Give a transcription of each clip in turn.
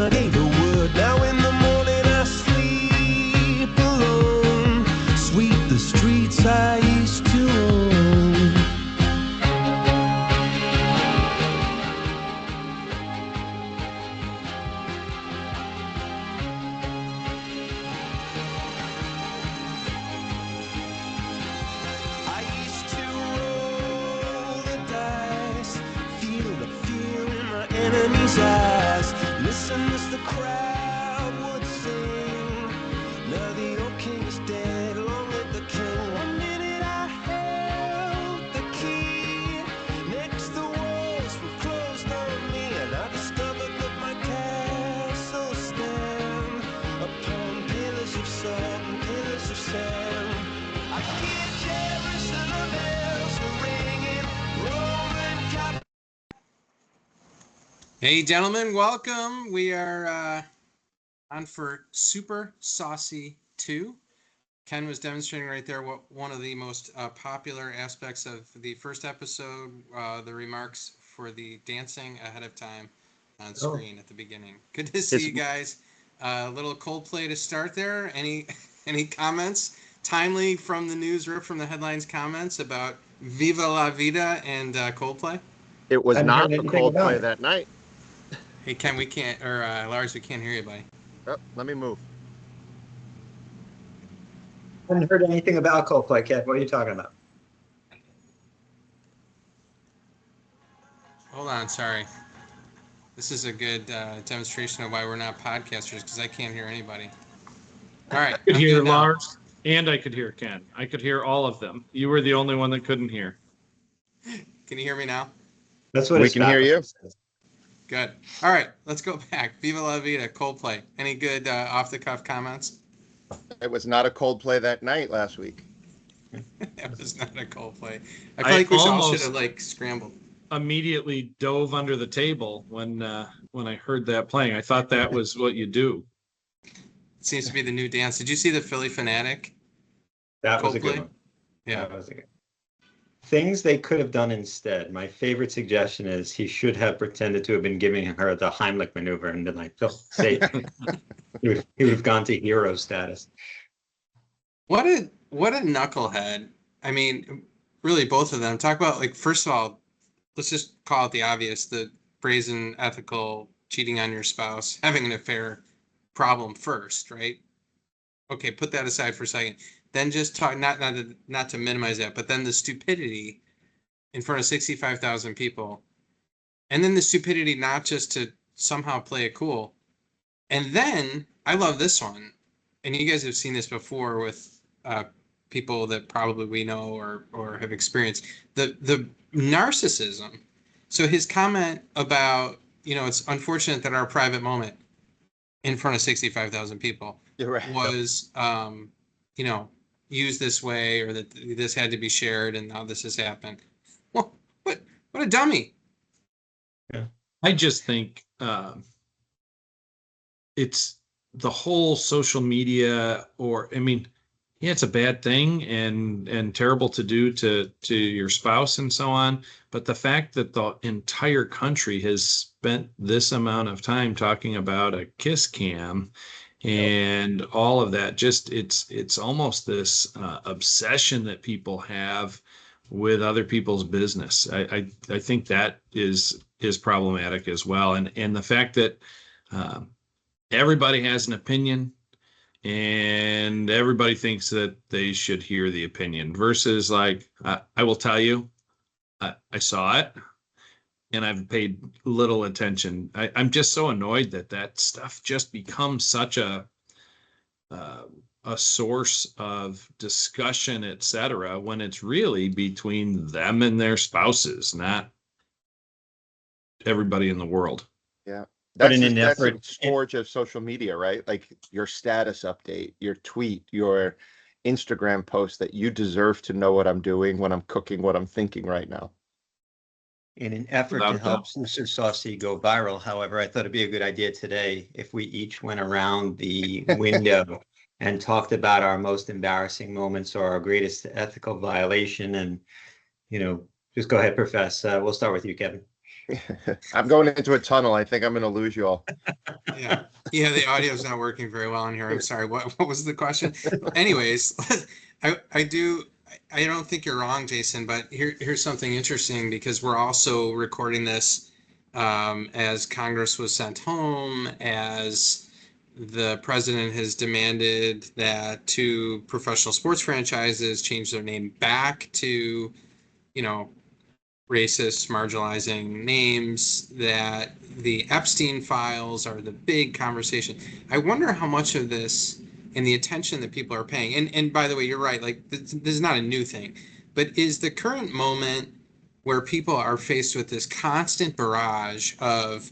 I gave a word. Now in the morning I sleep alone. Sweep the streets I used to own. I used to roll the dice, feel the fear in my enemy's eyes. Listen as the crowd would sing. Now the old king is dead, long live the king. One minute I held the key. Next the walls were closed on me, and I discovered that my castle stand upon pillars of salt and pillars of sand. I hear Jerusalem bells were ringing, Roman Catholic. Hey, gentlemen, welcome. We are on for Super Saucy 2. Ken was demonstrating right there what one of the most popular aspects of the first episode, the remarks for the dancing ahead of time on screen at the beginning. Good to see you guys. A little Coldplay to start there. Any comments? Timely from the news, ripped from the headlines comments about Viva la Vida and Coldplay? It was Hadn't not heard the anything about Coldplay it. that night. Hey, Ken, we can't, or Lars, we can't hear you, buddy. Oh, let me move. I haven't heard anything about Coldplay, Kev. What are you talking about? Hold on, sorry. This is a good demonstration of why we're not podcasters, because I can't hear anybody. All right. I could I'm hear good now. Lars and I could hear Ken. I could hear all of them. You were the only one that couldn't hear. Can you hear me now? That's what We his can hear you. faculty says. Good. All right, let's go back. Viva la Vida, Coldplay. Any good off-the-cuff comments? It was not a Coldplay that night last week. That was not a Coldplay. I I feel like we all almost- should have like scrambled. Immediately dove under the table when I heard that playing. I thought that was what you do. It seems to be the new dance. Did you see the Philly Fanatic? That was a good Coldplay? one. Yeah. That was a good. Things they could have done instead. My favorite suggestion is he should have pretended to have been giving her the Heimlich maneuver and been like, "Oh, say," he would have gone to hero status. What a knucklehead. I mean, really, both of them. Talk about, like, first of all, let's just call it the obvious, the brazen, ethical, cheating on your spouse, having an affair problem first, right? Okay, put that aside for a second. Then just talk, not to minimize that, but then the stupidity in front of 65,000 people. And then the stupidity not just to somehow play it cool. And then, I love this one, and you guys have seen this before with people that probably we know or have experienced, the narcissism. So his comment about, it's unfortunate that our private moment in front of 65,000 people You're right. was, used this way, or that this had to be shared, and now this has happened. Well, what a dummy. I just think it's the whole social media, it's a bad thing and terrible to do to your spouse and so on. But the fact that the entire country has spent this amount of time talking about a Kisscam and all of that, just it's almost this obsession that people have with other people's business. I think that is problematic as well. And the fact that everybody has an opinion and everybody thinks that they should hear the opinion versus like, I will tell you, I saw it and I've paid little attention. I'm just so annoyed that stuff just becomes such a source of discussion, etc., when it's really between them and their spouses, not everybody in the world. Yeah. But That's in the an effort- scourge of social media, right? Like your status update, your tweet, your Instagram post that you deserve to know what I'm doing, when I'm cooking, what I'm thinking right now. In an effort Without to a help doubt. Sister Saucy go viral, however, I thought it'd be a good idea today if we each went around the window and talked about our most embarrassing moments or our greatest ethical violation. And, just go ahead, Profess. We'll start with you, Kevin. I'm going into a tunnel. I think I'm going to lose you all. Yeah. Yeah, the audio's not working very well in here. I'm sorry. What was the question? Anyways, I don't think you're wrong, Jason, but here's something interesting because we're also recording this as Congress was sent home, as the president has demanded that two professional sports franchises change their name back to, you know, racist, marginalizing names, that the Epstein files are the big conversation. I wonder how much of this and the attention that people are paying, and by the way, you're right, like this is not a new thing, but is the current moment where people are faced with this constant barrage of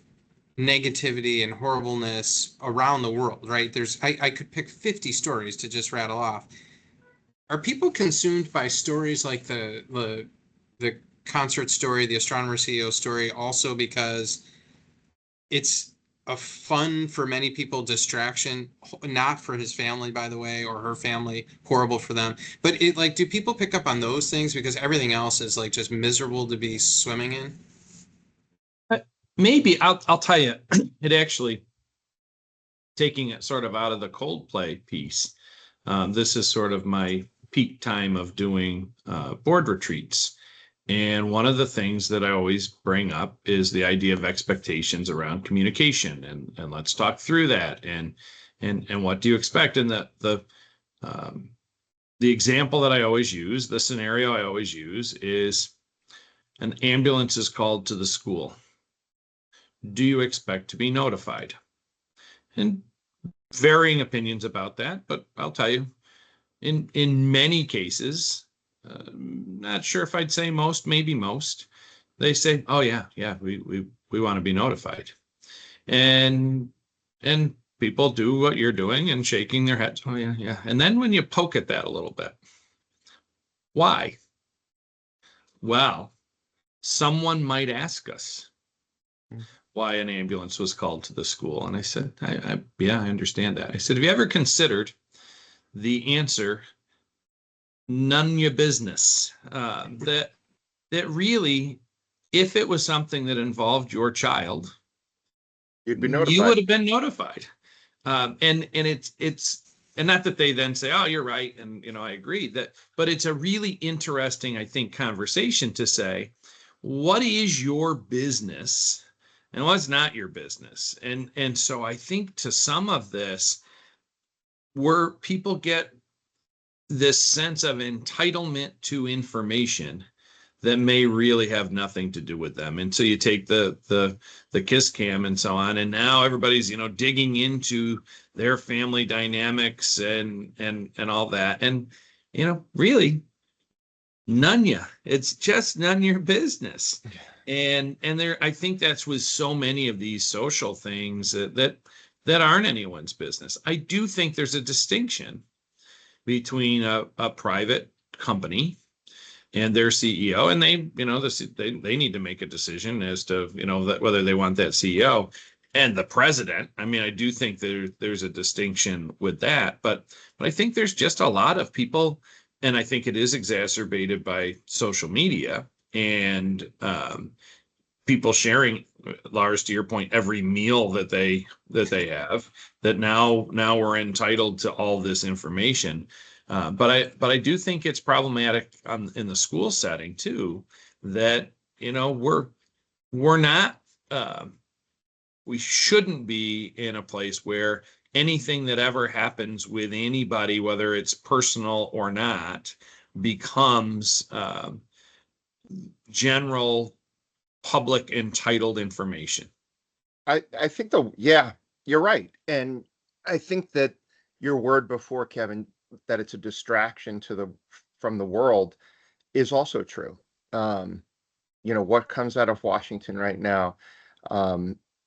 negativity and horribleness around the world, right? I could pick 50 stories to just rattle off. Are people consumed by stories like the concert story, the astronomer CEO story, also because it's a fun, for many people, distraction, not for his family, by the way, or her family, horrible for them. But it, like, do people pick up on those things because everything else is like just miserable to be swimming in? Maybe I'll tell you, it actually, taking it sort of out of the Coldplay piece, this is sort of my peak time of doing board retreats. And one of the things that I always bring up is the idea of expectations around communication, and let's talk through that. And what do you expect? And the example that I always use, the scenario I always use, is an ambulance is called to the school. Do you expect to be notified? And varying opinions about that, but I'll tell you, in many cases, not sure if I'd say most, maybe most, they say, oh yeah, we want to be notified. And people do what you're doing and shaking their heads. Oh yeah. And then when you poke at that a little bit, why? Well, someone might ask us why an ambulance was called to the school. And I said, I understand that. I said, have you ever considered the answer, none your business? That really, if it was something that involved your child, You'd be notified. You would have been notified. And it's and not that they then say, oh, you're right, and I agree, that, but it's a really interesting, I think, conversation to say, what is your business and what's not your business? And so I think to some of this, where people get this sense of entitlement to information that may really have nothing to do with them. And so you take the Kisscam and so on, and now everybody's digging into their family dynamics and all that, and really none ya. It's just none your business. And there, I think that's with so many of these social things that aren't anyone's business. I do think there's a distinction between a private company and their CEO, and they need to make a decision as to that whether they want that CEO and the president. I mean, I do think there's a distinction with that, but I think there's just a lot of people, and I think it is exacerbated by social media and people sharing, Lars, to your point, every meal that they have, that now we're entitled to all this information. But I do think it's problematic in the school setting too, that we're not we shouldn't be in a place where anything that ever happens with anybody, whether it's personal or not, becomes general public entitled information. I think you're right. And I think that your word before, Kevin, that it's a distraction from the world, is also true. What comes out of Washington right now,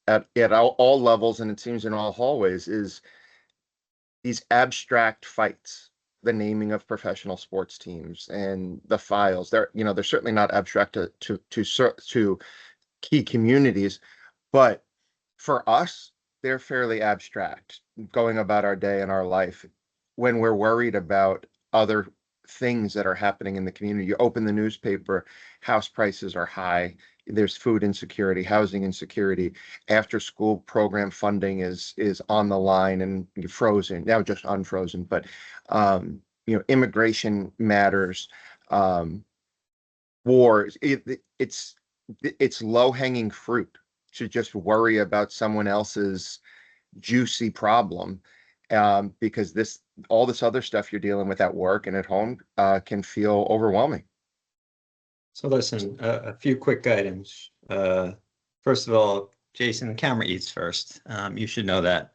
at all levels, and it seems in all hallways, is these abstract fights, the naming of professional sports teams and the files. They're certainly not abstract to key communities, but for us, they're fairly abstract, going about our day and our life when we're worried about other things that are happening in the community. You open the newspaper, house prices are high, there's food insecurity, housing insecurity, after school program funding is on the line and frozen, now just unfrozen, but immigration matters, wars. It's low-hanging fruit to just worry about someone else's juicy problem, because all this other stuff you're dealing with at work and at home can feel overwhelming. So listen, a few quick items. First of all, Jason, the camera eats first. You should know that.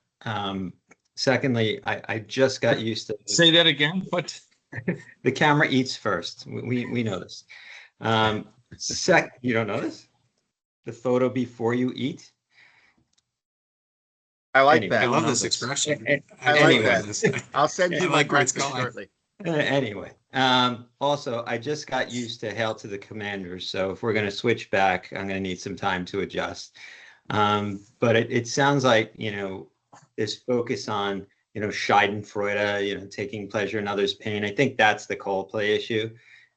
Secondly, I just got used to Say that again. What? the camera eats first. We know this. You don't know this? The photo before you eat. I like Anyway, I that. love know this this. expression. I like Anyway. that. I'll send I you my like where it's breakfast going. shortly. Anyway, also, I just got used to Hail to the Commanders. So if we're going to switch back, I'm going to need some time to adjust. But it sounds like, this focus on, Schadenfreude, taking pleasure in others' pain. I think that's the Coldplay issue.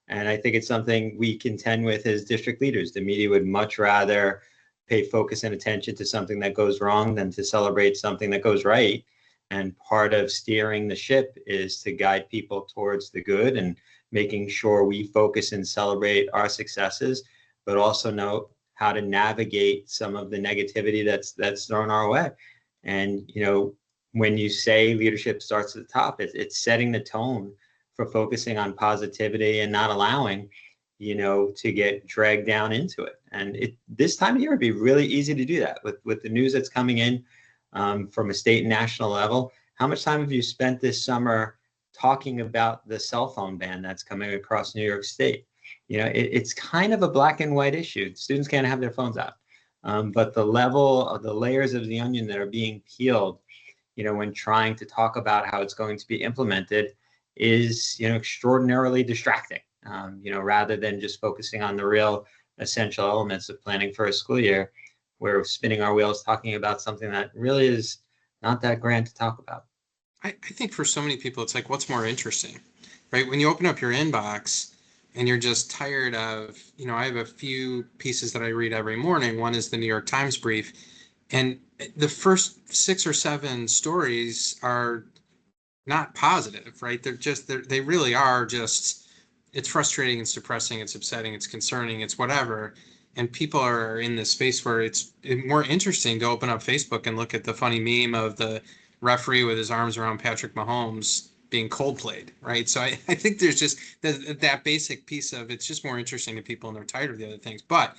And I think it's something we contend with as district leaders. The media would much rather pay focus and attention to something that goes wrong than to celebrate something that goes right. And part of steering the ship is to guide people towards the good and making sure we focus and celebrate our successes, but also know how to navigate some of the negativity that's thrown our way. And, when you say leadership starts at the top, it's setting the tone for focusing on positivity and not allowing, to get dragged down into it. And this time of year would be really easy to do that with the news that's coming in from a state and national level. How much time have you spent this summer talking about the cell phone ban that's coming across New York State? It's kind of a black and white issue. Students can't have their phones out. But the level of the layers of the onion that are being peeled, when trying to talk about how it's going to be implemented is, extraordinarily distracting, rather than just focusing on the real essential elements of planning for a school year. We're spinning our wheels talking about something that really is not that grand to talk about. I think for so many people, it's like, what's more interesting, right? When you open up your inbox and you're just tired of, I have a few pieces that I read every morning. One is the New York Times brief. And the first 6 or 7 stories are not positive, right? They really are just, it's frustrating, it's depressing, it's upsetting, it's concerning, it's whatever. And people are in this space where it's more interesting to open up Facebook and look at the funny meme of the referee with his arms around Patrick Mahomes being Coldplayed, right? So I think there's just that basic piece of it's just more interesting to people and they're tired of the other things. But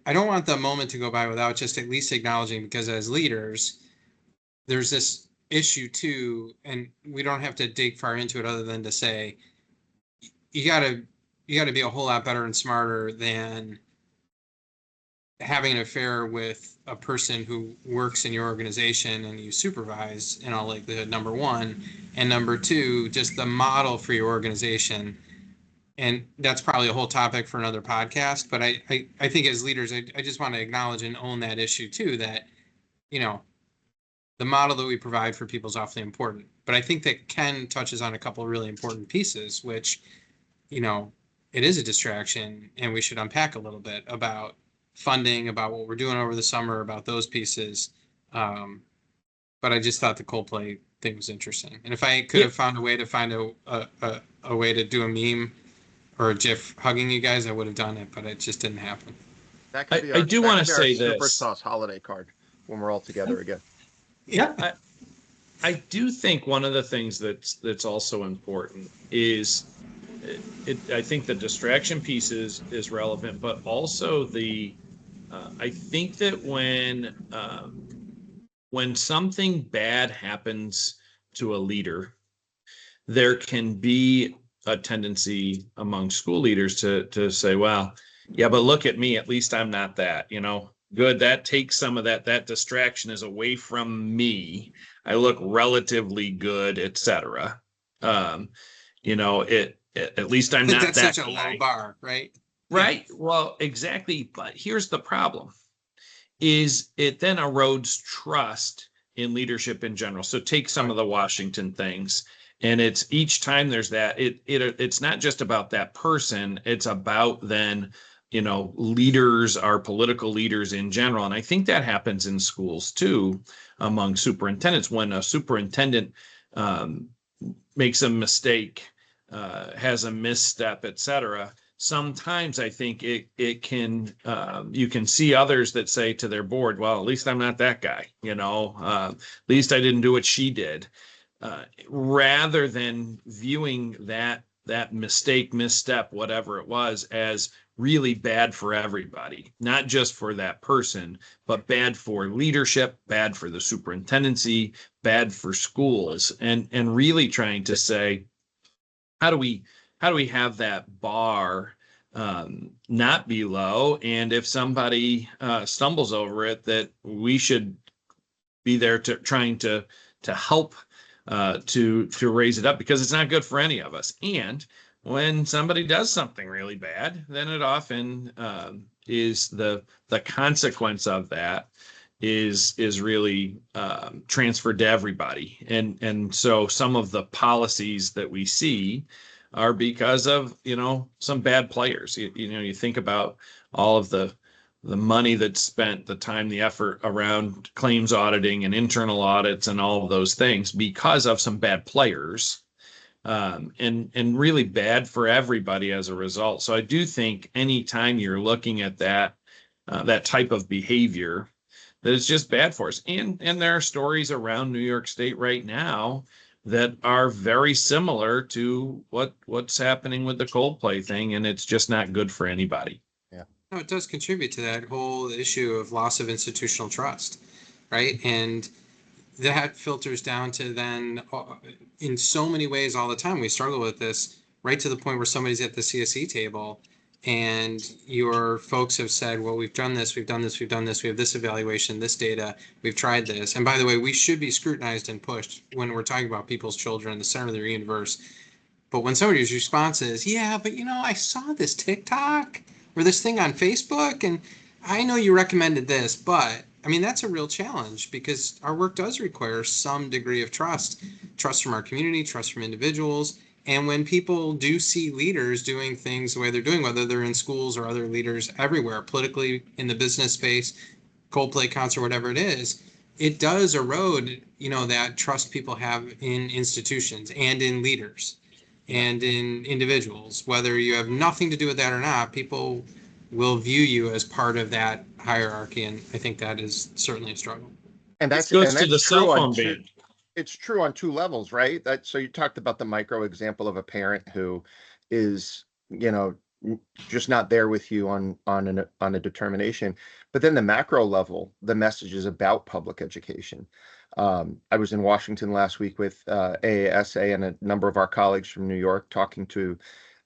I don't want the moment to go by without just at least acknowledging, because as leaders, there's this issue too, and we don't have to dig far into it other than to say, you gotta be a whole lot better and smarter than having an affair with a person who works in your organization and you supervise, in all likelihood, number one, and number two, just the model for your organization. And that's probably a whole topic for another podcast, but I think as leaders, I just want to acknowledge and own that issue too, that, the model that we provide for people is awfully important. But I think that Ken touches on a couple of really important pieces, which, it is a distraction, and we should unpack a little bit about funding, about what we're doing over the summer, about those pieces. But I just thought the Coldplay thing was interesting. And if I could have found a way to find a way to do a meme or a GIF hugging you guys, I would have done it, but it just didn't happen. That could be I do want to say Super this. Sauce holiday card when we're all together again. Yeah. I do think one of the things that's also important is I think the distraction piece is relevant, but also I think that when something bad happens to a leader, there can be a tendency among school leaders to say, well, yeah, but look at me, at least I'm not that, good. That takes some of that distraction is away from me. I look relatively good, etc. At least I'm not That's that such a guy. low bar, right? Right. Yeah. Well, exactly. But here's the problem is it then erodes trust in leadership in general. So take some of the Washington things, and it's each time there's that, it's not just about that person. It's about then leaders, our political leaders in general. And I think that happens in schools too, among superintendents. When a superintendent makes a mistake, has a misstep, etc., sometimes I think it can, you can see others that say to their board, well, at least I'm not that guy, at least I didn't do what she did, rather than viewing that mistake, misstep, whatever it was, as really bad for everybody, not just for that person, but bad for leadership, bad for the superintendency, bad for schools, and really trying to say, how do we have that bar not be low? And if somebody stumbles over it, that we should be there to trying to help to raise it up, because it's not good for any of us. And when somebody does something really bad, then it often is the consequence of that is really transferred to everybody. And so some of the policies that we see are because of, some bad players. You think about all of the money that's spent, the time, the effort around claims auditing and internal audits and all of those things because of some bad players, and really bad for everybody as a result. So I do think anytime you're looking at that type of behavior, that it's just bad for us. And there are stories around New York State right now that are very similar to what's happening with the Coldplay thing, and it's just not good for anybody. No, it does contribute to that whole issue of loss of institutional trust, right? And that filters down to then, in so many ways all the time, we struggle with this, right to the point where somebody's at the CSE table and your folks have said, well, we've done this, we have this evaluation, this data, we've tried this. And by the way, we should be scrutinized and pushed when we're talking about people's children, the center of their universe. But when somebody's response is, yeah, but I saw this TikTok or this thing on Facebook, and I know you recommended this, but that's a real challenge, because our work does require some degree of trust from our community, trust from individuals. And when people do see leaders doing things the way they're doing, whether they're in schools or other leaders everywhere, politically, in the business space, Coldplay concert, whatever it is, it does erode, that trust people have in institutions and in leaders and in individuals. Whether you have nothing to do with that or not, people will view you as part of that hierarchy, and I think that is certainly a struggle. And that's Goes to that's the true cell on phone two, ban. it's true on two levels, right? So you talked about the micro example of a parent who is, just not there with you on a determination. But then the macro level, the message is about public education. I was in Washington last week with AASA and a number of our colleagues from New York, talking to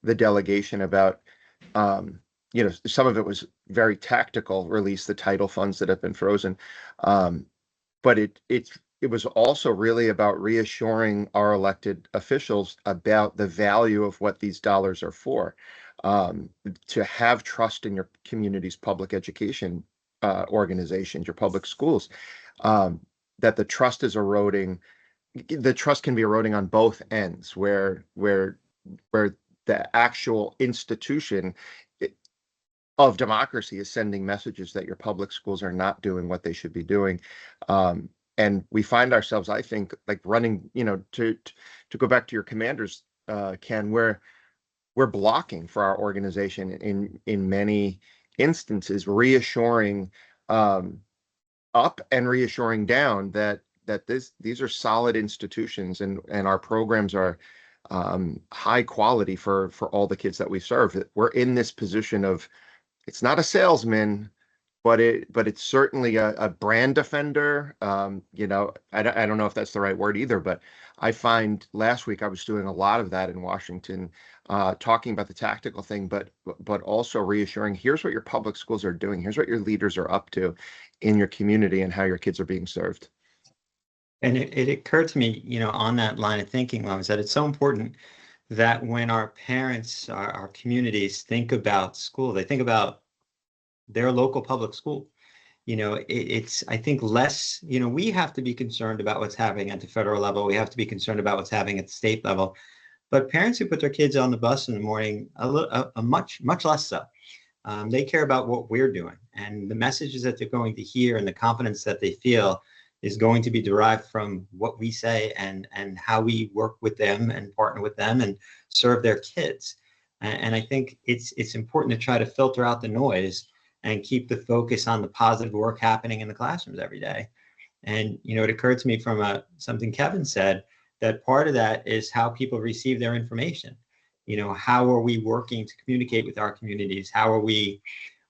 the delegation about, some of it was very tactical, release the title funds that have been frozen. But it was also really about reassuring our elected officials about the value of what these dollars are for, to have trust in your community's public education organizations, your public schools, that the trust is eroding. The trust can be eroding on both ends, where the actual institution of democracy is sending messages that your public schools are not doing what they should be doing. And we find ourselves, I think, like running, to go back to your commanders, Ken, where we're blocking for our organization in many instances, reassuring up and reassuring down that these are solid institutions, and our programs are high quality for all the kids that we serve. We're in this position of, it's not a salesman, but it's certainly a brand defender. I don't know if that's the right word either, but I find last week I was doing a lot of that in Washington, talking about the tactical thing, but also reassuring, here's what your public schools are doing, here's what your leaders are up to in your community, and how your kids are being served. And it occurred to me, on that line of thinking, Lum, is that it's so important that when our parents, our communities think about school, they think about their local public school. It's, I think, less, we have to be concerned about what's happening at the federal level. We have to be concerned about what's happening at the state level. But parents who put their kids on the bus in the morning, much less so. They care about what we're doing, and the messages that they're going to hear and the confidence that they feel is going to be derived from what we say and how we work with them and partner with them and serve their kids. And I think it's important to try to filter out the noise and keep the focus on the positive work happening in the classrooms every day. And, it occurred to me from something Kevin said, that part of that is how people receive their information. How are we working to communicate with our communities? How are we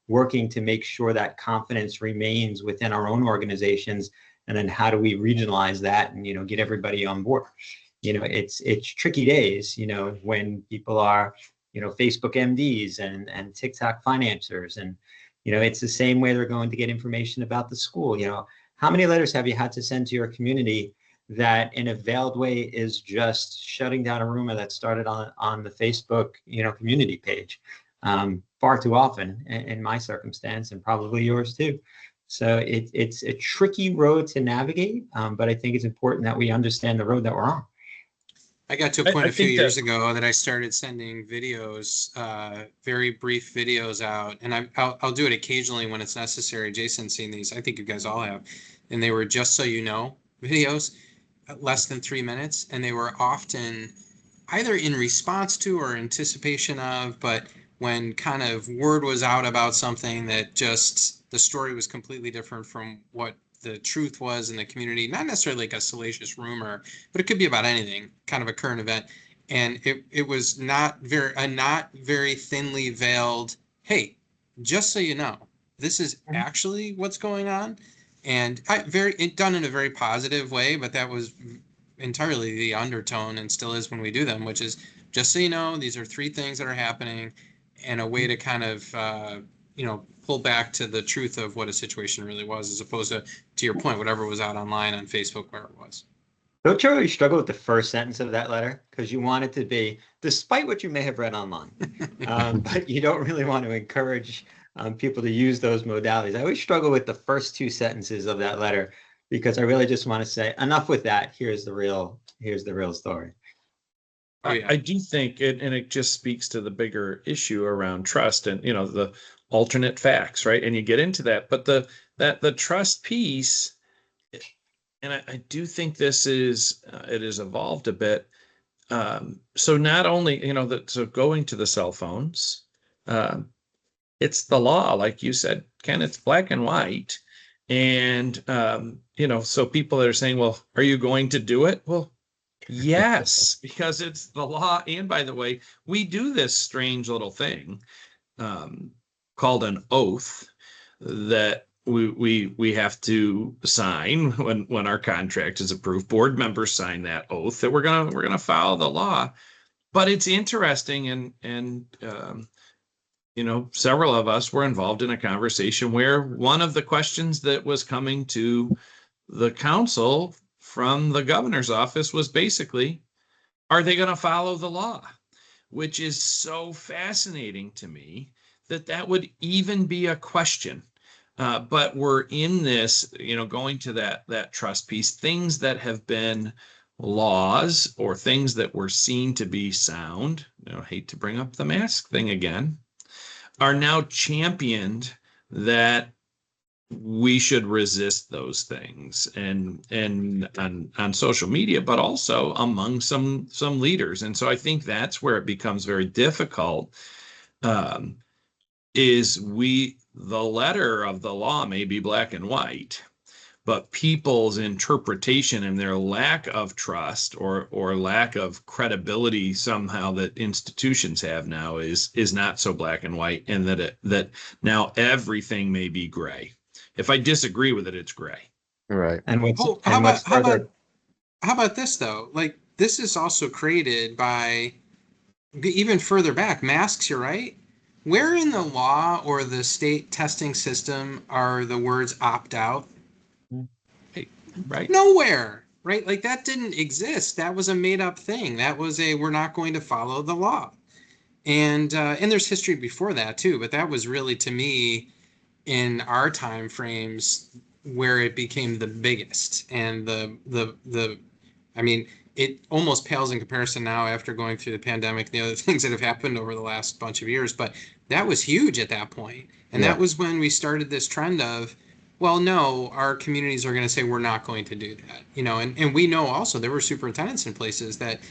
working to make sure that confidence remains within our own organizations? And then how do we regionalize that and, get everybody on board? It's tricky days, when people are, Facebook MDs and TikTok financiers. And, it's the same way they're going to get information about the school. How many letters have you had to send to your community that in a veiled way is just shutting down a rumor that started on the Facebook, community page? Far too often in my circumstance, and probably yours too. So it's a tricky road to navigate, but I think it's important that we understand the road that we're on. I got to a point I a few think years ago that I started sending videos, very brief videos out, and I'll do it occasionally when it's necessary. Jason's seen these. I think you guys all have. And they were just so you know videos, less than 3 minutes, and they were often either in response to or anticipation of, but when kind of word was out about something that just the story was completely different from what the truth was in the community, not necessarily like a salacious rumor, but it could be about anything, kind of a current event. And it was not very thinly veiled, hey, just so you know, this is actually what's going on. And done in a very positive way, but that was entirely the undertone, and still is when we do them, which is just so you know, these are 3 things that are happening, and a way to kind of pull back to the truth of what a situation really was, as opposed to your point, whatever was out online on Facebook, where it was. Don't you really struggle with the first sentence of that letter? Because you want it to be, despite what you may have read online, but you don't really want to encourage people to use those modalities. I always struggle with the first 2 sentences of that letter, because I really just want to say, enough with that. Here's the real story. Oh, yeah. I do think it, and it just speaks to the bigger issue around trust and, the alternate facts, right? And you get into that, but the trust piece, and I do think this is, it has evolved a bit. So not only, so going to the cell phones, it's the law, like you said, Ken, it's black and white. And, so people that are saying, well, are you going to do it? Well, yes, because it's the law. And by the way, we do this strange little thing called an oath that we have to sign when our contract is approved. Board members sign that oath that we're gonna follow the law. But it's interesting, and several of us were involved in a conversation where one of the questions that was coming to the council from the governor's office was basically, are they going to follow the law? Which is so fascinating to me that would even be a question. But we're in this, going to that trust piece, things that have been laws or things that were seen to be sound, hate to bring up the mask thing again, are now championed that we should resist those things, and on social media, but also among some leaders. And so I think that's where it becomes very difficult. The letter of the law may be black and white, but people's interpretation and their lack of trust or lack of credibility somehow that institutions have now is not so black and white, and that now everything may be gray. If I disagree with it, it's gray. Right. And How about this though? Like, this is also created by, even further back, masks, you're right. Where in the law or the state testing system are the words opt out? Right. Nowhere, right? Like, that didn't exist. That was a made up thing. That was we're not going to follow the law. And there's history before that too, but that was really, to me, in our time frames, where it became the biggest. And I mean, it almost pales in comparison now after going through the pandemic and the other things that have happened over the last bunch of years. But that was huge at that point. And Yeah. that was when we started this trend of, well, no, our communities are going to say we're not going to do that. And we know also there were superintendents in places that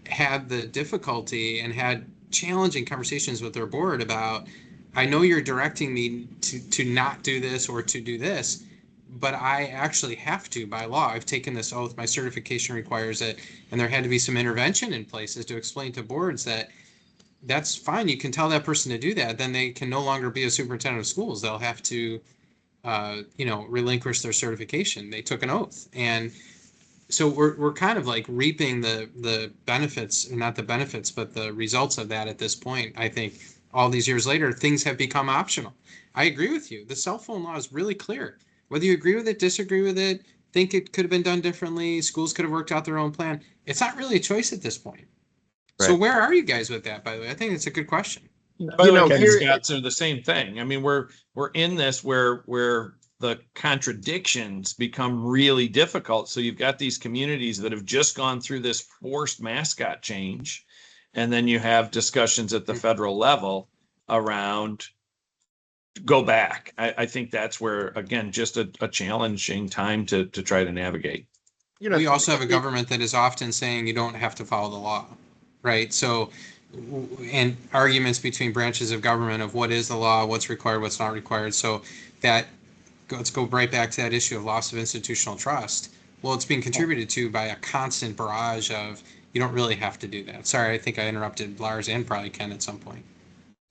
had the difficulty and had challenging conversations with their board about, I know you're directing me to not do this or to do this, but I actually have to by law. I've taken this oath. My certification requires it. And there had to be some intervention in places to explain to boards that that's fine. You can tell that person to do that. Then they can no longer be a superintendent of schools. They'll have to, relinquish their certification. They took an oath. And so we're kind of like reaping the benefits, not the benefits, but the results of that at this point. I think all these years later, things have become optional. I agree with you. The cell phone law is really clear. Whether you agree with it, disagree with it, think it could have been done differently, schools could have worked out their own plan, it's not really a choice at this point. So Right. where are you guys with that, by the way? I think it's a good question. By the way, know, Ken here- Scott's are the same thing. I mean, we're in this where the contradictions become really difficult. So you've got these communities that have just gone through this forced mascot change, and then you have discussions at the federal level around go back. I think that's where, again, just a challenging time to try to navigate. We also have a government that is often saying you don't have to follow the law, right? So, and arguments between branches of government of what is the law, what's required, what's not required. So that, let's go right back to that issue of loss of institutional trust. Well, it's being contributed to by a constant barrage of, you don't really have to do that. Sorry, I think I interrupted Lars and probably Ken at some point.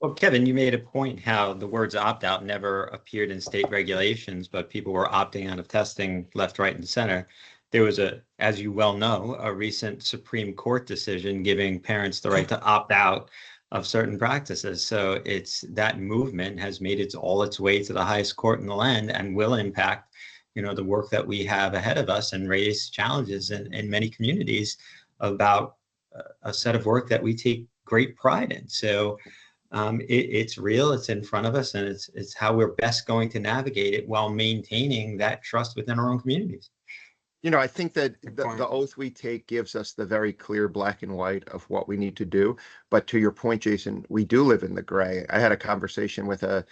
Well, Kevin, you made a point how the words opt-out never appeared in state regulations, but people were opting out of testing left, right, and center. There was as you well know, a recent Supreme Court decision giving parents the right to opt out of certain practices. So it's that movement has made all its way to the highest court in the land and will impact, the work that we have ahead of us and raise challenges in many communities about a set of work that we take great pride in. So it's real, it's in front of us, and it's how we're best going to navigate it while maintaining that trust within our own communities. I think that the oath we take gives us the very clear black and white of what we need to do. But to your point, Jason, we do live in the gray. I had a conversation with a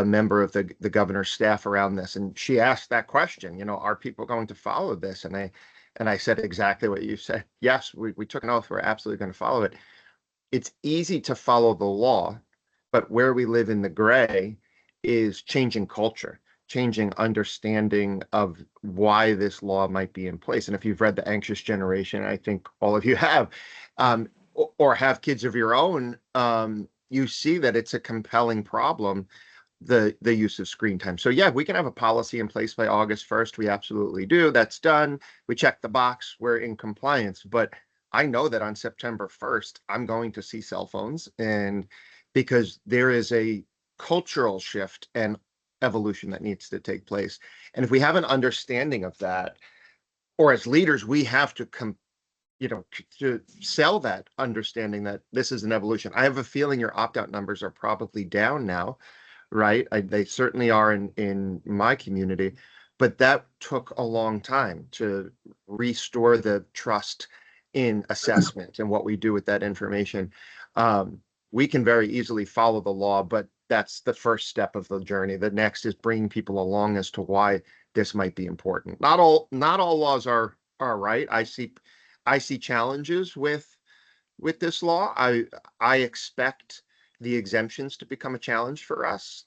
member of the governor's staff around this, and she asked that question, are people going to follow this? And I said exactly what you said. Yes, we took an oath. We're absolutely going to follow it. It's easy to follow the law, but where we live in the gray is changing culture, changing understanding of why this law might be in place. And if you've read The Anxious Generation, I think all of you have, or have kids of your own, you see that it's a compelling problem, the use of screen time. So yeah, we can have a policy in place by August 1st. We absolutely do. That's done. We check the box. We're in compliance. But I know that on September 1st, I'm going to see cell phones, and because there is a cultural shift and evolution that needs to take place. And if we have an understanding of that, or as leaders, we have to to sell that understanding that this is an evolution. I have a feeling your opt-out numbers are probably down now, right? They certainly are in my community, but that took a long time to restore the trust in assessment and what we do with that information. We can very easily follow the law, but that's the first step of the journey. The next is bringing people along as to why this might be important. Not all laws are right. I see challenges with this law. I expect the exemptions to become a challenge for us.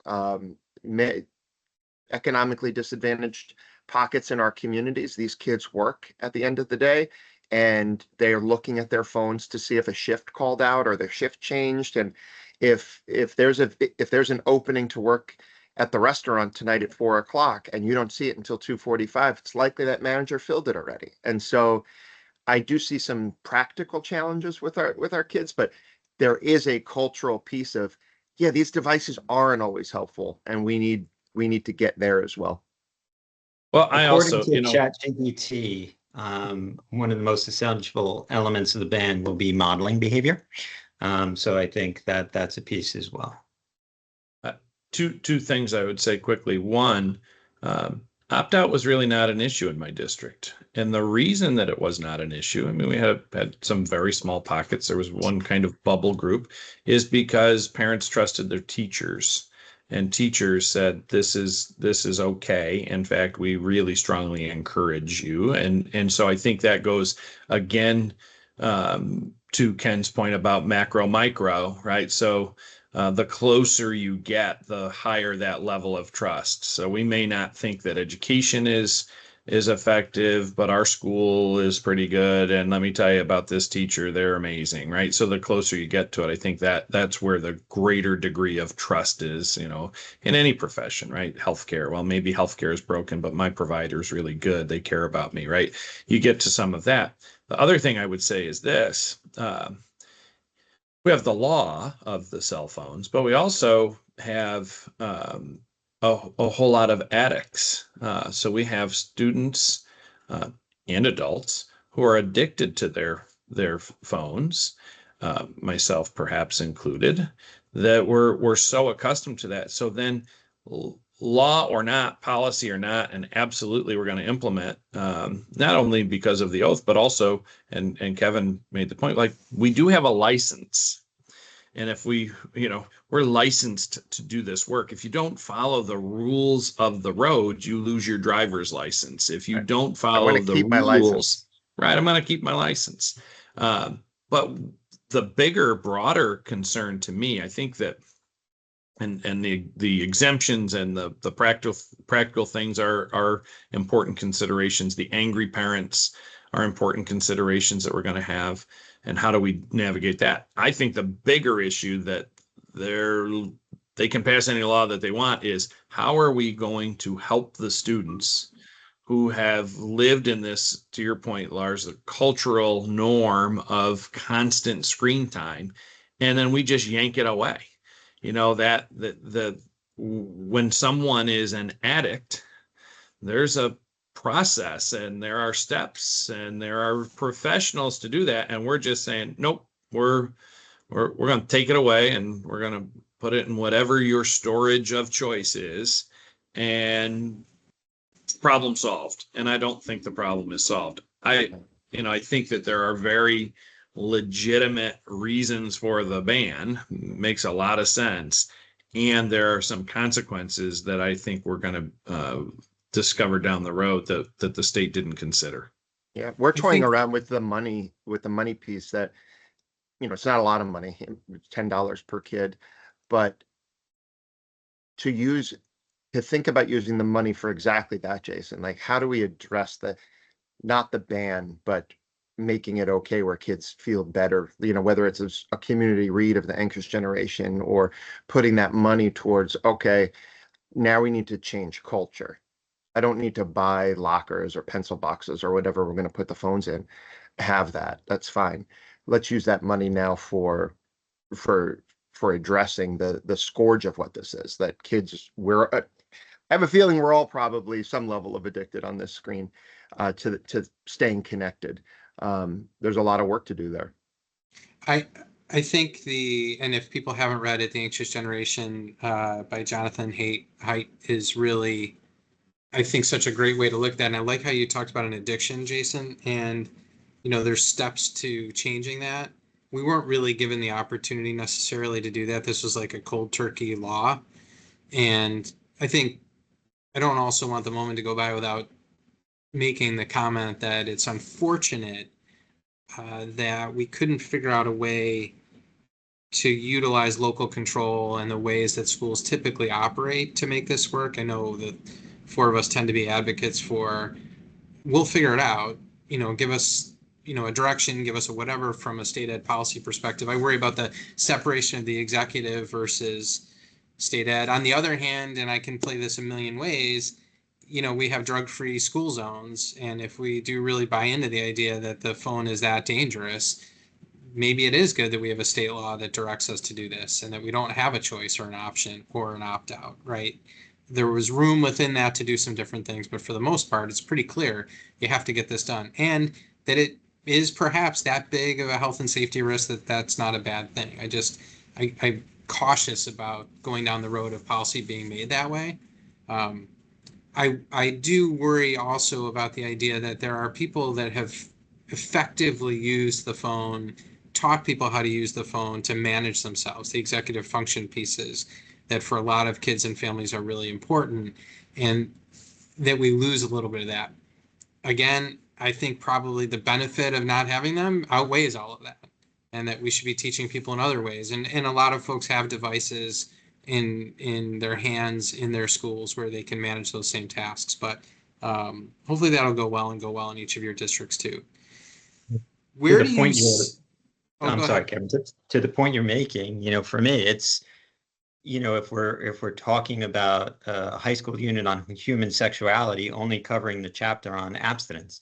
Economically disadvantaged pockets in our communities, these kids work at the end of the day, and they're looking at their phones to see if a shift called out or their shift changed. And if there's an opening to work at the restaurant tonight at 4 o'clock and you don't see it until 2:45, it's likely that manager filled it already. And so I do see some practical challenges with our kids, but there is a cultural piece of, yeah, these devices aren't always helpful, and we need to get there as well. Well, I According also, to ChatGPT, one of the most essential elements of the ban will be modeling behavior. So I think that's a piece as well. two things I would say quickly. One, Opt-out was really not an issue in my district. And the reason that it was not an issue, I mean, we had some very small pockets. There was one kind of bubble group, is because parents trusted their teachers. And teachers said, this is okay. In fact, we really strongly encourage you. And so I think that goes again to Ken's point about macro, micro, right? So the closer you get, the higher that level of trust. So we may not think that education is effective, but our school is pretty good. And let me tell you about this teacher, they're amazing, right? So the closer you get to it, I think that's where the greater degree of trust is, you know, in any profession, right? Healthcare. Well, maybe healthcare is broken, but my provider is really good. They care about me, right? You get to some of that. The other thing I would say is this. We have the law of the cell phones, but we also have a whole lot of addicts. So we have students and adults who are addicted to their phones, myself perhaps included, that we're so accustomed to that. So then law or not, policy or not, and absolutely we're going to implement, not only because of the oath, but also, and Kevin made the point, like we do have a license. And if we're licensed to do this work. If you don't follow the rules of the road, you lose your driver's license. If you don't follow the rules, right, I'm going to keep my license. But the bigger, broader concern to me, I think that and the exemptions and the practical things are important considerations. The angry parents are important considerations that we're going to have, and how do we navigate that? I think the bigger issue that they can pass any law that they want is how are we going to help the students who have lived in this, to your point, Lars, the cultural norm of constant screen time, and then we just yank it away. You know, that when someone is an addict, there's a process and there are steps and there are professionals to do that. And we're just saying, nope, we're going to take it away and we're going to put it in whatever your storage of choice is, and problem solved. And I don't think the problem is solved. I think that there are very legitimate reasons for the ban. Makes a lot of sense. And there are some consequences that I think we're going to discover down the road that the state didn't consider. Yeah, we're toying around with the money piece that, it's not a lot of money, $10 per kid, but to think about using the money for exactly that, Jason. Like, how do we address not the ban, but making it okay where kids feel better, whether it's a community read of the anxious generation, or putting that money towards, okay, now we need to change culture. I don't need to buy lockers or pencil boxes or whatever we're going to put the phones in. Have that. That's fine. Let's use that money now for addressing the scourge of what this is, that kids, I have a feeling we're all probably some level of addicted on this screen to staying connected. There's a lot of work to do there. I think and if people haven't read it, The Anxious Generation by Jonathan Haidt is really, I think, such a great way to look at that. And I like how you talked about an addiction, Jason, and there's steps to changing that. We weren't really given the opportunity necessarily to do that. This was like a cold turkey law. And I think I don't also want the moment to go by without making the comment that it's unfortunate that we couldn't figure out a way to utilize local control and the ways that schools typically operate to make this work. I know that four of us tend to be advocates for, we'll figure it out, give us, a direction, give us a whatever from a state ed policy perspective. I worry about the separation of the executive versus state ed. On the other hand, and I can play this a million ways, we have drug-free school zones. And if we do really buy into the idea that the phone is that dangerous, maybe it is good that we have a state law that directs us to do this and that we don't have a choice or an option or an opt-out, right? There was room within that to do some different things, but for the most part, it's pretty clear you have to get this done. And that it is perhaps that big of a health and safety risk that's not a bad thing. I'm cautious about going down the road of policy being made that way. I do worry also about the idea that there are people that have effectively used the phone, taught people how to use the phone to manage themselves, the executive function pieces that for a lot of kids and families are really important, and that we lose a little bit of that. Again, I think probably the benefit of not having them outweighs all of that, and that we should be teaching people in other ways. And a lot of folks have devices in their hands in their schools where they can manage those same tasks. But hopefully that'll go well and go well in each of your districts too. To Where the do you? point you're, Oh, I'm go sorry, ahead. Kevin, to the point you're making, for me, it's, if we're talking about a high school unit on human sexuality, only covering the chapter on abstinence,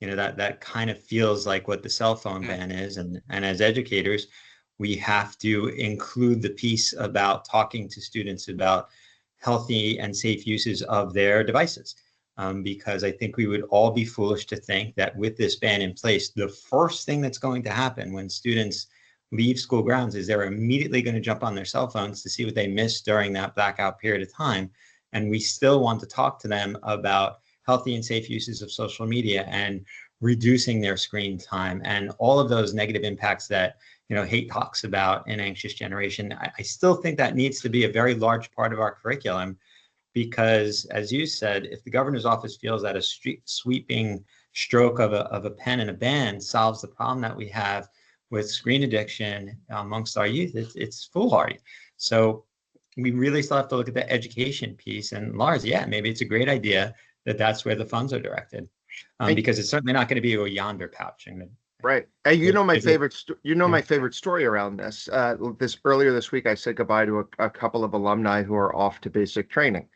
that kind of feels like what the cell phone Yeah. ban is. And as educators, we have to include the piece about talking to students about healthy and safe uses of their devices. Because I think we would all be foolish to think that with this ban in place, the first thing that's going to happen when students leave school grounds is they're immediately going to jump on their cell phones to see what they missed during that blackout period of time. And we still want to talk to them about healthy and safe uses of social media and reducing their screen time and all of those negative impacts that hate talks about in anxious generation. I still think that needs to be a very large part of our curriculum, because as you said, if the governor's office feels that a sweeping stroke of a pen and a ban solves the problem that we have with screen addiction amongst our youth, it's foolhardy. So we really still have to look at the education piece. And Lars, yeah, maybe it's a great idea that that's where the funds are directed, And because it's certainly not going to be a yonder pouch. right. And Yeah. my favorite story around this. This earlier this week, I said goodbye to a couple of alumni who are off to basic training.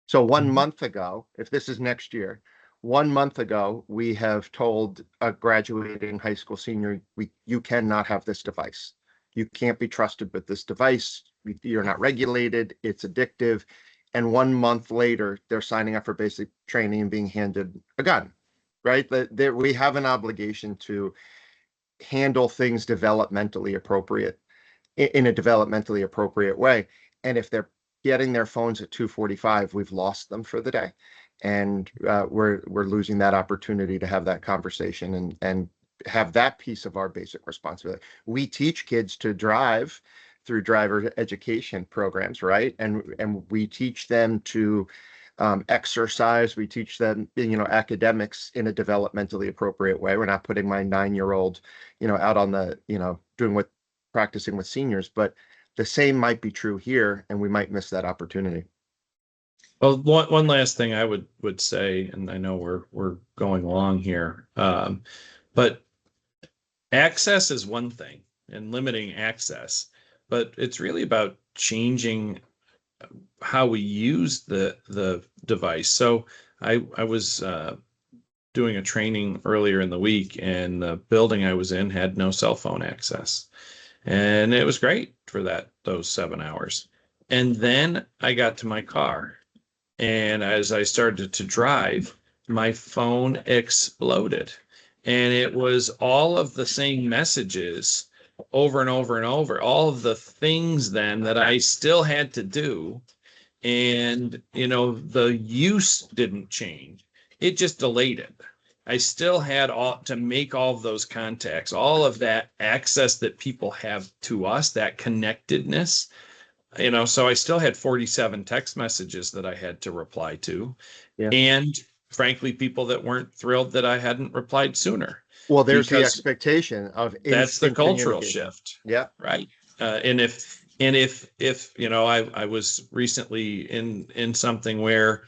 So 1 month ago, if this is next year, 1 month ago, we have told a graduating high school senior, you cannot have this device. You can't be trusted with this device. You're not regulated. It's addictive. And 1 month later, they're signing up for basic training and being handed a gun, right? We have an obligation to handle things developmentally appropriate in a developmentally appropriate way. And if they're getting their phones at 2:45, we've lost them for the day, and we're losing that opportunity to have that conversation and have that piece of our basic responsibility. We teach kids to drive through driver education programs, right? And we teach them to exercise. We teach them, academics in a developmentally appropriate way. We're not putting my 9-year-old, out on the, practicing with seniors, but the same might be true here, and we might miss that opportunity. Well, one last thing I would say, and I know we're going along here, but access is one thing and limiting access, but it's really about changing how we use the device. So I was doing a training earlier in the week, and the building I was in had no cell phone access, and it was great for those 7 hours. And then I got to my car, and as I started to drive, my phone exploded, and it was all of the same messages over and over and over, all of the things then that I still had to do. And, the use didn't change. It just delayed it. I still had to make all of those contacts, all of that access that people have to us, that connectedness, so I still had 47 text messages that I had to reply to. Yeah. And frankly, people that weren't thrilled that I hadn't replied sooner. Well, there's the Because expectation of that's the instant cultural communication. shift. Yeah. Right. And if I was recently in something where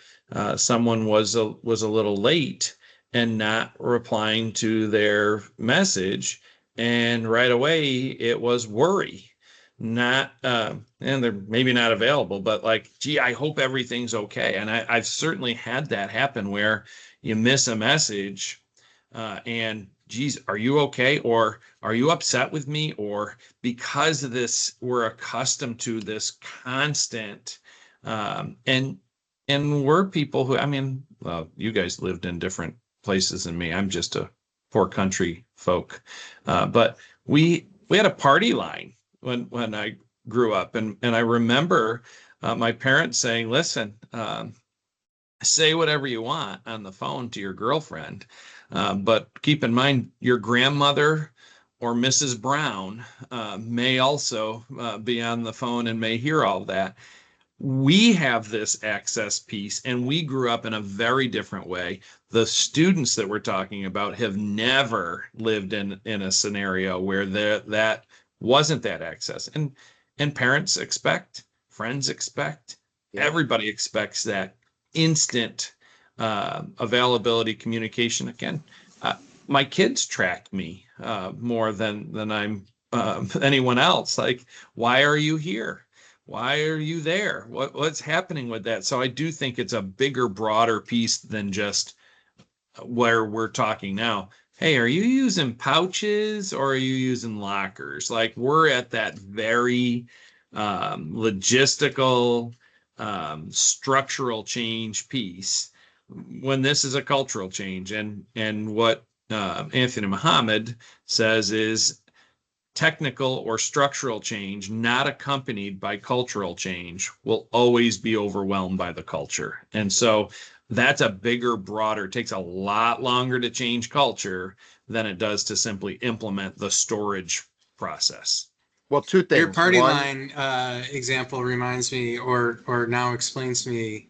someone was a little late and not replying to their message, and right away it was worry, not and they're maybe not available, but like, gee, I hope everything's okay. And I've certainly had that happen where you miss a message, and geez, are you okay? Or are you upset with me? Or because of this, we're accustomed to this constant, and we're people who, well, you guys lived in different places than me. I'm just a poor country folk. But we had a party line when I grew up. And I remember my parents saying, listen, say whatever you want on the phone to your girlfriend, but keep in mind your grandmother or Mrs. Brown may also be on the phone and may hear all that. We have this access piece, and we grew up in a very different way. The students that we're talking about have never lived in a scenario where that wasn't that access, and parents expect, friends expect, Yeah. everybody expects that instant availability, communication. Again, my kids track me more than I'm anyone else. Like, why are you here? Why are you there? What's happening with that? So I do think it's a bigger, broader piece than just where we're talking now. Hey, are you using pouches or are you using lockers? Like, we're at that very logistical, structural change piece when this is a cultural change. And what Anthony Muhammad says is technical or structural change not accompanied by cultural change will always be overwhelmed by the culture. And so that's a bigger, broader, takes a lot longer to change culture than it does to simply implement the storage process. Well, two things. Your party One, line example reminds me, or now explains to me,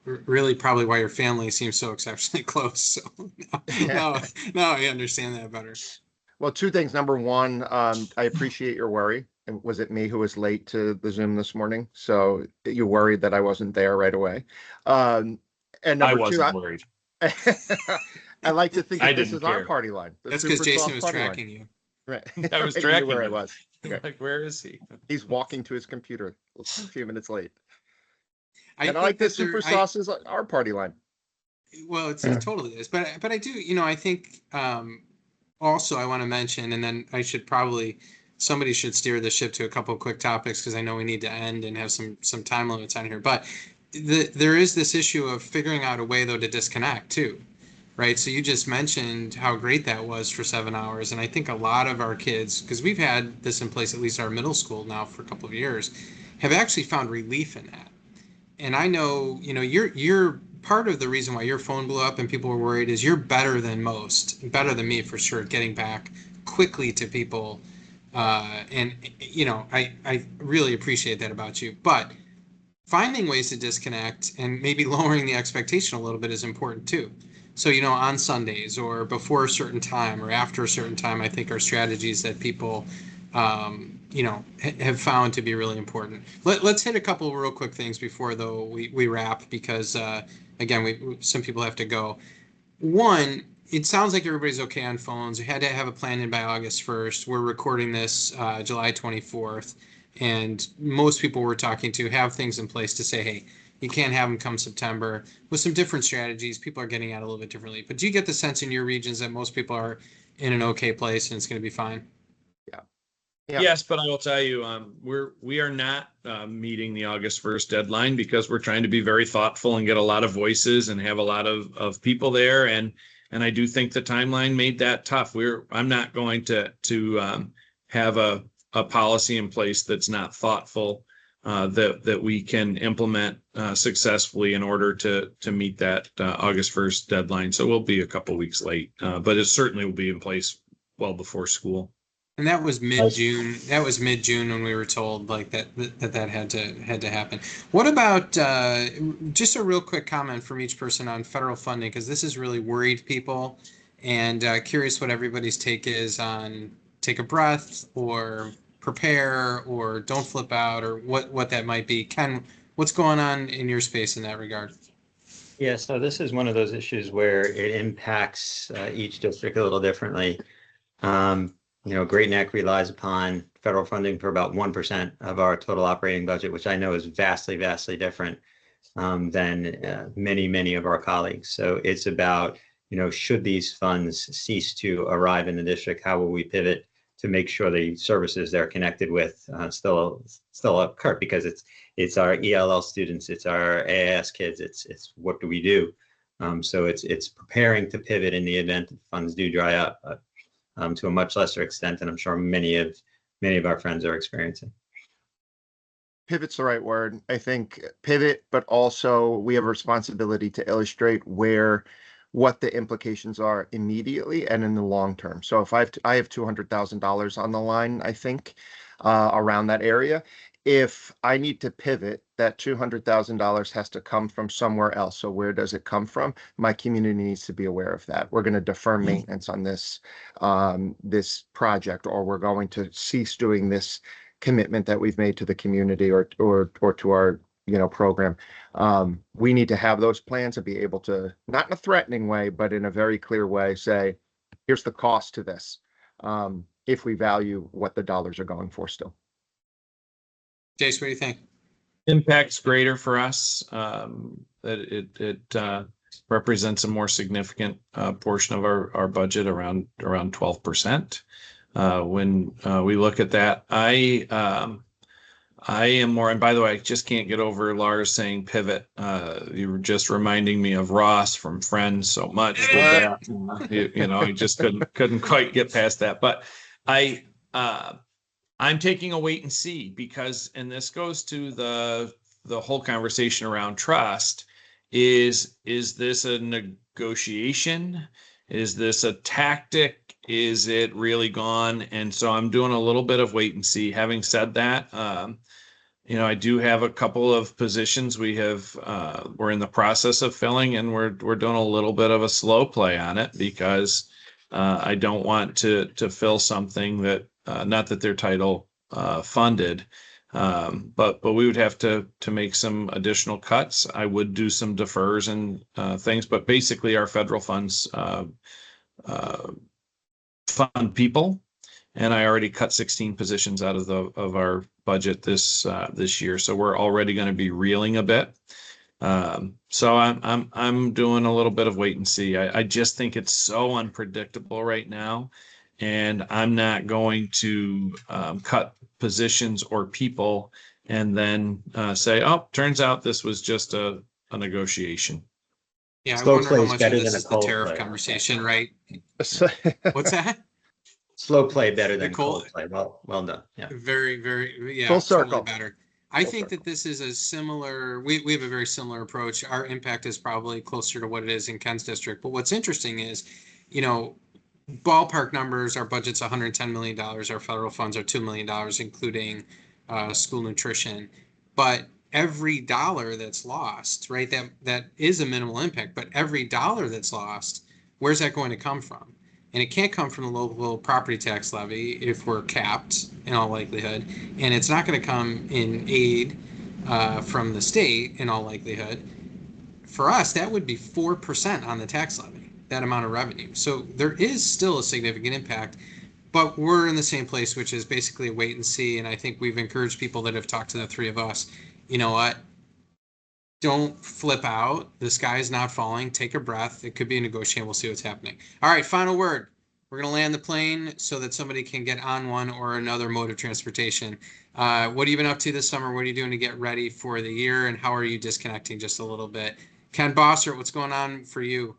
really probably why your family seems so exceptionally close. So now I understand that better. well, two things. Number one, I appreciate your worry. And was it me who was late to the Zoom this morning? So you worried that I wasn't there right away. And I number two, wasn't worried. I like to think I that this didn't is our care. party line. the That's because super Jason soft was party line. tracking you. Right. I was He knew tracking where I him. was. Okay. Like, where is he? He's walking to his computer a few minutes late. I And I think like the that super sauce is our party line. well, it totally is, but I do, I think also I want to mention, and then I should probably somebody should steer the ship to a couple of quick topics because I know we need to end and have some time limits on here. But there is this issue of figuring out a way though to disconnect too, right? So you just mentioned how great that was for 7 hours, and I think a lot of our kids, because we've had this in place at least our middle school now for a couple of years, have actually found relief in that. And I know, you're part of the reason why your phone blew up and people were worried is you're better than most, better than me for sure, getting back quickly to people. And I really appreciate that about you. But finding ways to disconnect and maybe lowering the expectation a little bit is important too. So, on Sundays or before a certain time or after a certain time, I think are strategies that people have found to be really important. Let's hit a couple of real quick things before though we wrap, because again, some people have to go. One, it sounds like everybody's okay on phones. We had to have a plan in by August 1st. We're recording this July 24th, and most people we're talking to have things in place to say, hey, you can't have them come September, with some different strategies. People are getting at it a little bit differently. But do you get the sense in your regions that most people are in an okay place and it's going to be fine? Yeah. Yes, but I will tell you, we are not meeting the August 1st deadline because we're trying to be very thoughtful and get a lot of voices and have a lot of people there. And I do think the timeline made that tough. I'm not going to have a policy in place that's not thoughtful, that we can implement successfully in order to meet that August 1st deadline. So we'll be a couple weeks late, but it certainly will be in place well before school. And that was mid-June. That was mid-June when we were told like that had to happen. What about just a real quick comment from each person on federal funding, because this has really worried people, and curious what everybody's take is on take a breath or prepare or don't flip out or what that might be. Ken, what's going on in your space in that regard? Yeah, so this is one of those issues where it impacts each district a little differently. Great Neck relies upon federal funding for about 1% of our total operating budget, which I know is vastly, vastly different than many of our colleagues. So it's about, should these funds cease to arrive in the district, how will we pivot to make sure the services they're connected with still occur? Because it's our ELL students, it's our AIS kids, it's what do we do? So it's preparing to pivot in the event that funds do dry up. To a much lesser extent, and I'm sure many of our friends are experiencing. Pivot's the right word. I think pivot, but also we have a responsibility to illustrate what the implications are immediately and in the long term. So if I have $200,000 on the line, I think, around that area. If I need to pivot, that $200,000 has to come from somewhere else. So where does it come from? My community needs to be aware of that. We're going to defer maintenance on this project, or we're going to cease doing this commitment that we've made to the community or to our program. We need to have those plans and be able to, not in a threatening way, but in a very clear way, say, here's the cost to this, if we value what the dollars are going for still. Jace, what do you think? Impact's greater for us. That it represents a more significant portion of our budget, around 12%. When we look at that, I am more, and by the way, I just can't get over Lars saying pivot. You were just reminding me of Ross from Friends so much with that. I just couldn't quite get past that. But I'm taking a wait and see, because, and this goes to the whole conversation around trust. Is this a negotiation? Is this a tactic? Is it really gone? And so I'm doing a little bit of wait and see. Having said that, I do have a couple of positions we're in the process of filling, and we're doing a little bit of a slow play on it, because I don't want to fill something that, not that they're title funded, but we would have to make some additional cuts. I would do some defers and things, but basically our federal funds fund people, and I already cut 16 positions out of our budget this year, so we're already going to be reeling a bit. So I'm doing a little bit of wait and see. I just think it's so unpredictable right now, and I'm not going to cut positions or people and then say, oh, turns out this was just a negotiation. Yeah, I Slow wonder how play is much of better this than is a the cold tariff play. conversation, right? What's that? Slow play better than cold- cold play. Well done. Yeah. Very, very, yeah, Full totally circle. better. I Full think circle. that this is a similar, we have a very similar approach. Our impact is probably closer to what it is in Ken's district. But what's interesting is, ballpark numbers, our budget's $110 million. Our federal funds are $2 million, including school nutrition. But every dollar that's lost, right, that is a minimal impact. But every dollar that's lost, where's that going to come from? And it can't come from the local property tax levy if we're capped in all likelihood. And it's not going to come in aid from the state in all likelihood. For us, that would be 4% on the tax levy, that amount of revenue. So there is still a significant impact, but we're in the same place, which is basically a wait and see. And I think we've encouraged people that have talked to the three of us, you know what? Don't flip out. The sky is not falling. Take a breath. It could be a negotiation. We'll see what's happening. All right, final word. We're going to land the plane so that somebody can get on one or another mode of transportation. What have you been up to this summer? What are you doing to get ready for the year? And how are you disconnecting just a little bit? Ken Bossert, what's going on for you?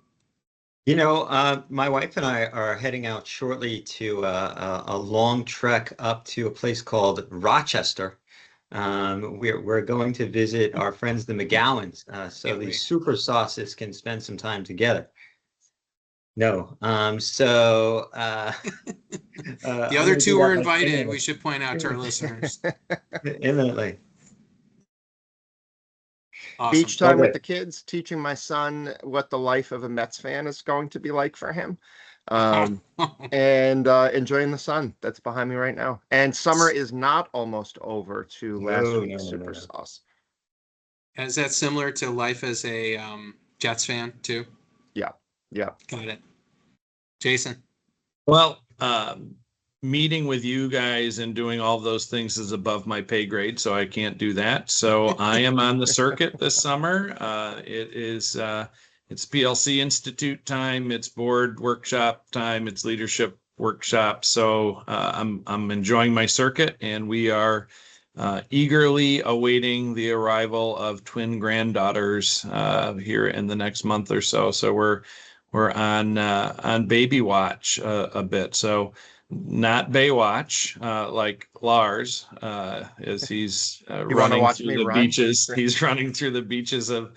My wife and I are heading out shortly to a long trek up to a place called Rochester. We're going to visit our friends, the McGowans, so these super sauces can spend some time together. No, so the other two were invited. We should point out to our listeners. Imminently. Awesome. Beach time with the kids, teaching my son what the life of a Mets fan is going to be like for him. And enjoying the sun that's behind me right now. And summer is not almost over to last week's Super Sauce. Is that similar to life as a Jets fan too? Yeah. Got it. Jason? Well, meeting with you guys and doing all those things is above my pay grade, so I can't do that. So I am on the circuit this summer. It's PLC Institute time, it's board workshop time, it's leadership workshop. So I'm enjoying my circuit, and we are eagerly awaiting the arrival of twin granddaughters here in the next month or so. So we're on baby watch a bit. So not Baywatch, like Lars, as he's wanna running watch through me the run? beaches. He's running through the beaches of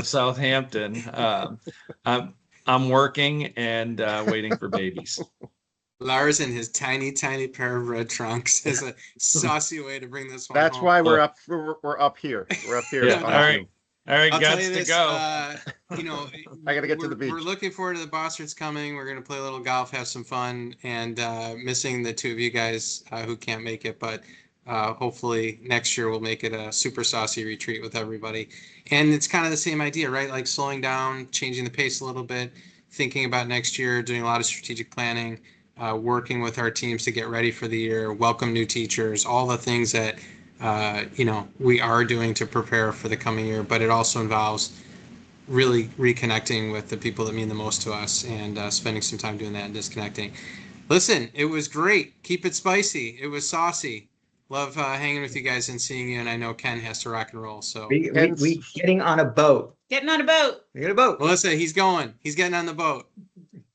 Southampton. I'm working and waiting for babies. Lars in his tiny pair of red trunks is a saucy way to bring this one That's home. why we're up here. We're up here. Yeah, on all right. Zoom. All right, I'll tell guts you to this, go. you know, I gotta get to the beach. We're looking forward to the Bostards coming. We're going to play a little golf, have some fun, and missing the two of you guys who can't make it. But hopefully next year we'll make it a super saucy retreat with everybody. And it's kind of the same idea, right? Like slowing down, changing the pace a little bit, thinking about next year, doing a lot of strategic planning, working with our teams to get ready for the year, welcome new teachers, all the things that we are doing to prepare for the coming year, but it also involves really reconnecting with the people that mean the most to us and spending some time doing that and disconnecting. Listen, it was great. Keep it spicy. It was saucy. Love hanging with you guys and seeing you. And I know Ken has to rock and roll. So We getting on a boat. Getting on a boat. We get a boat. Melissa, he's going. He's getting on the boat.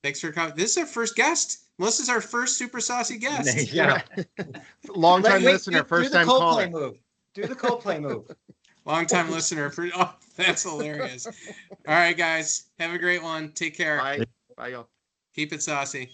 Thanks for coming. This is our first guest. Melissa's our first super saucy guest. Yeah. Long time Wait, listener, do first the time Coldplay caller. move. Do the Coldplay move. Long time listener. Oh, that's hilarious. All right, guys. Have a great one. Take care. Bye. Bye, y'all. Keep it saucy.